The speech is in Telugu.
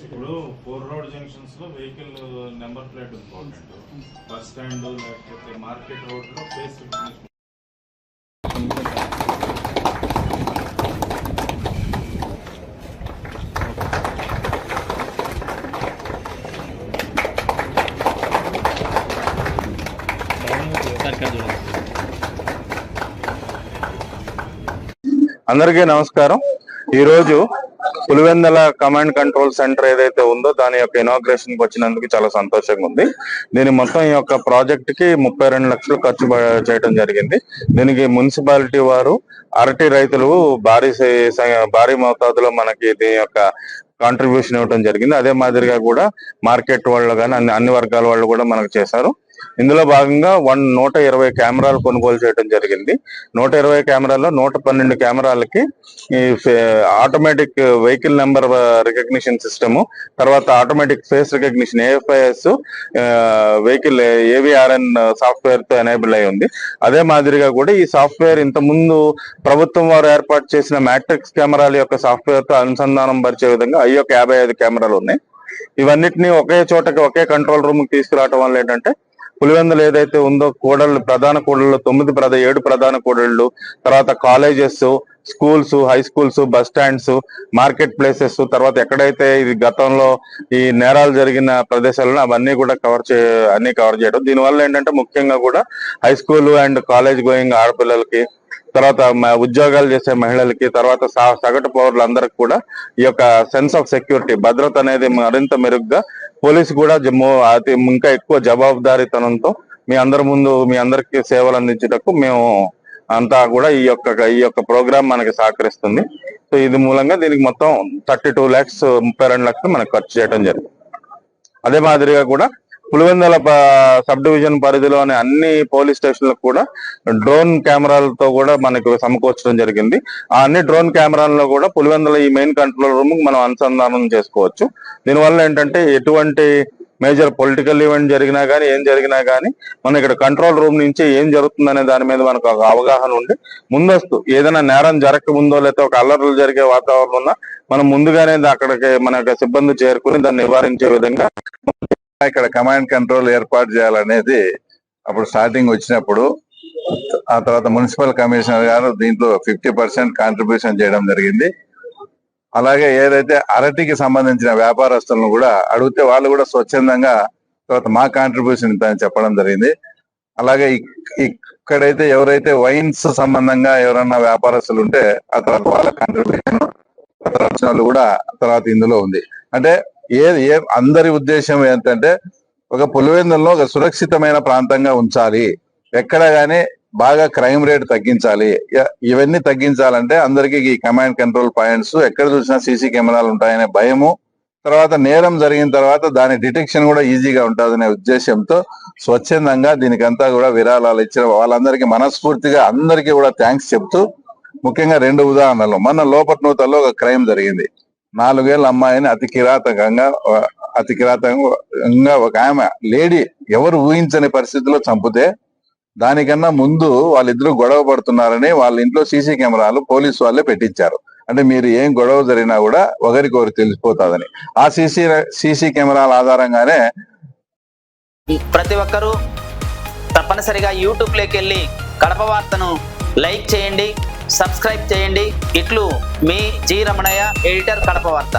ఇప్పుడు 4 రోడ్ జంక్షన్స్ లో vehicle number plate important. Bus stand లేకపోతే మార్కెట్ రోడ్ లో ఫేస్ రికగ్నిషన్. అందరికీ నమస్కారం. ఈరోజు పులివెందల కమాండ్ కంట్రోల్ సెంటర్ ఏదైతే ఉందో దాని యొక్క ఇనాగ్రేషన్ కి వచ్చినందుకు చాలా సంతోషంగా ఉంది. దీని మొత్తం ఈ యొక్క ప్రాజెక్ట్ కి 32 లక్షలు ఖర్చు చేయడం జరిగింది. దీనికి మున్సిపాలిటీ వారు, అరటి రైతులు భారీ మోతాదులో మనకి దీని యొక్క కాంట్రిబ్యూషన్ ఇవ్వడం జరిగింది. అదే మాదిరిగా కూడా మార్కెట్ వాళ్ళు కానీ అన్ని వర్గాల వాళ్ళు కూడా మనకు చేశారు. ఇందులో భాగంగా 120 కెమెరాలు కొనుగోలు చేయడం జరిగింది. 120 కెమెరాల్లో 112 కెమెరాలకి ఈ automatic vehicle number recognition system, తర్వాత automatic face recognition AFIS vehicle AVRN software తో ఎనేబుల్ అయి ఉంది. అదే మాదిరిగా కూడా ఈ సాఫ్ట్వేర్ ఇంత ముందు ప్రభుత్వం వారు ఏర్పాటు చేసిన మ్యాట్రిక్స్ కెమెరాల యొక్క సాఫ్ట్వేర్ తో అనుసంధానం పరిచే విధంగా 55 కెమెరాలు ఉన్నాయి. ఇవన్నిటిని ఒకే చోటకి ఒకే కంట్రోల్ రూమ్ కి తీసుకురావడం వల్ల ఏంటంటే పులివెందులు ఏదైతే ఉందో కూడళ్ళు, ప్రధాన కూడళ్ళు 7 ప్రధాన కూడళ్ళు, తర్వాత colleges, schools, high schools, bus stands, market places, తర్వాత ఎక్కడైతే ఇది గతంలో ఈ నేరాలు జరిగిన ప్రదేశాలను అవన్నీ కూడా కవర్ చేయడం. దీనివల్ల ఏంటంటే ముఖ్యంగా కూడా high school and college going ఆడపిల్లలకి, తర్వాత ఉద్యోగాలు చేసే మహిళలకి, తర్వాత సగటు పౌరులందరికీ కూడా ఈ యొక్క సెన్స్ ఆఫ్ సెక్యూరిటీ, భద్రత అనేది మరింత మెరుగ్గా, పోలీసు కూడా ఇంకా ఎక్కువ జవాబుదారీతనంతో మీ అందరికీ సేవలు అందించేటకు మేము అంతా కూడా ఈ యొక్క ప్రోగ్రామ్ మనకి సహకరిస్తుంది. సో ఇది మూలంగా దీనికి మొత్తం 32 లక్షలు మనకు ఖర్చు చేయడం జరిగింది. అదే మాదిరిగా కూడా పులివెందుల సబ్ డివిజన్ పరిధిలోని అన్ని పోలీస్ స్టేషన్లకు కూడా డ్రోన్ కెమెరాలతో కూడా మనకు సమకూర్చడం జరిగింది. ఆ అన్ని డ్రోన్ కెమెరాల్లో కూడా పులివెందుల ఈ మెయిన్ కంట్రోల్ రూమ్ మనం అనుసంధానం చేసుకోవచ్చు. దీనివల్ల ఏంటంటే ఎటువంటి మేజర్ పొలిటికల్ ఈవెంట్ జరిగినా కానీ ఏం జరిగినా కానీ మనం ఇక్కడ కంట్రోల్ రూమ్ నుంచి ఏం జరుగుతుందనే దాని మీద మనకు ఒక అవగాహన ఉండి ముందస్తు ఏదైనా నేరం జరగకముందో లేకపోతే ఒక అల్లర్లు జరిగే వాతావరణం ఉన్నా మనం ముందుగానే అక్కడికి మన యొక్క సిబ్బంది చేరుకుని దాన్ని నివారించే విధంగా ఇక్కడ కమాండ్ కంట్రోల్ ఏర్పాటు చేయాలనేది అప్పుడు స్టార్టింగ్ వచ్చినప్పుడు, ఆ తర్వాత మున్సిపల్ కమిషనర్ గారు దీంట్లో 50% కాంట్రిబ్యూషన్ చేయడం జరిగింది. అలాగే ఏదైతే అరటికి సంబంధించిన వ్యాపారస్తులను కూడా అడిగితే వాళ్ళు కూడా స్వచ్ఛందంగా తర్వాత మా కాంట్రిబ్యూషన్ ఇంత అని చెప్పడం జరిగింది. అలాగే ఇక్కడైతే ఎవరైతే వైన్స్ సంబంధంగా ఎవరన్నా వ్యాపారస్తులు ఉంటే ఆ తర్వాత వాళ్ళ కాంట్రిబ్యూషన్ కూడా తర్వాత ఇందులో ఉంది. అంటే అందరి ఉద్దేశం ఏంటంటే ఒక పులివెందులను ఒక సురక్షితమైన ప్రాంతంగా ఉంచాలి, ఎక్కడ గానీ బాగా క్రైమ్ రేట్ తగ్గించాలి. ఇవన్నీ తగ్గించాలంటే అందరికీ ఈ కమాండ్ కంట్రోల్ పాయింట్స్ ఎక్కడ చూసినా సీసీ కెమెరాలు ఉంటాయనే భయము, తర్వాత నేరం జరిగిన తర్వాత దాని డిటెక్షన్ కూడా ఈజీగా ఉంటుందనే ఉద్దేశంతో స్వచ్ఛందంగా దీనికంతా కూడా విరాళాలు ఇచ్చిన వాళ్ళందరికీ మనస్ఫూర్తిగా అందరికీ కూడా థ్యాంక్స్ చెప్తూ, ముఖ్యంగా 2 ఉదాహరణలు. మన లోపట్నూతల్లో ఒక క్రైమ్ జరిగింది. 4 ఏళ్ల అమ్మాయిని అతి కిరాతకంగా ఒక ఆమె లేడీ ఎవరు ఊహించని పరిస్థితిలో చంపితే దానికన్నా ముందు వాళ్ళిద్దరూ గొడవ పడుతున్నారని వాళ్ళ ఇంట్లో సీసీ కెమెరాలు పోలీసు వాళ్ళే పెట్టించారు. అంటే మీరు ఏం గొడవ జరిగినా కూడా ఒకరికొకరు తెలిసిపోతుందని. ఆ సీసీ కెమెరాల ఆధారంగానే ప్రతి ఒక్కరూ తప్పనిసరిగా యూట్యూబ్ లోకి వెళ్ళి కడప వార్తను లైక్ చేయండి, సబ్స్క్రైబ్ చేయండి. ఇట్లు మీ జి రమణయ్య, ఎడిటర్, కడప వార్త.